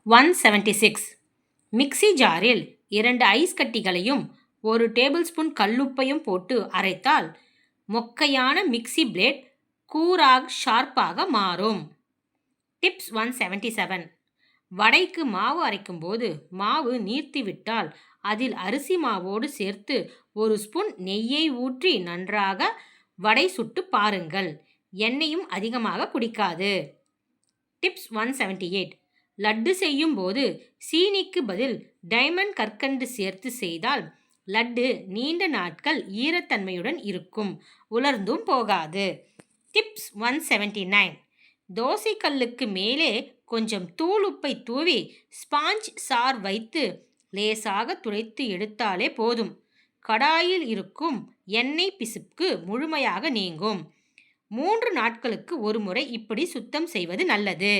176. Mixie ஜாரில் 2 ice கட்டிகளையும் 1 table spoon கல்லுப்பையும் போட்டு அரைத்தால் மொக்கையான mixie plate கூராக ஷார்ப்பாக மாறும். டிப்ஸ் 177. வடைக்கு மாவு அரைக்கும்போது மாவு நீர்த்திவிட்டால் அதில் அரிசி மாவோடு சேர்த்து 1 ஸ்பூன் நெய்யை ஊற்றி நன்றாக வடை சுட்டு பாருங்கள். எண்ணெயும் அதிகமாக குடிக்காது. டிப்ஸ் 178. லட்டு செய்யும் போது சீனிக்கு பதில் டைமண்ட் கற்கண்டு சேர்த்து செய்தால் லட்டு நீண்ட நாட்கள் ஈரத்தன்மையுடன் இருக்கும், உலர்ந்தும் போகாது. டிப்ஸ் 179. தோசைக்கல்லுக்கு மேலே கொஞ்சம் தூள் உப்பை தூவி ஸ்பாஞ்ச் சார் வைத்து லேசாக துடைத்து எடுத்தாலே போதும். கடாயில் இருக்கும் எண்ணெய் பிசுக்கு முழுமையாக நீங்கும். 3 நாட்களுக்கு ஒரு முறை இப்படி சுத்தம் செய்வது நல்லது.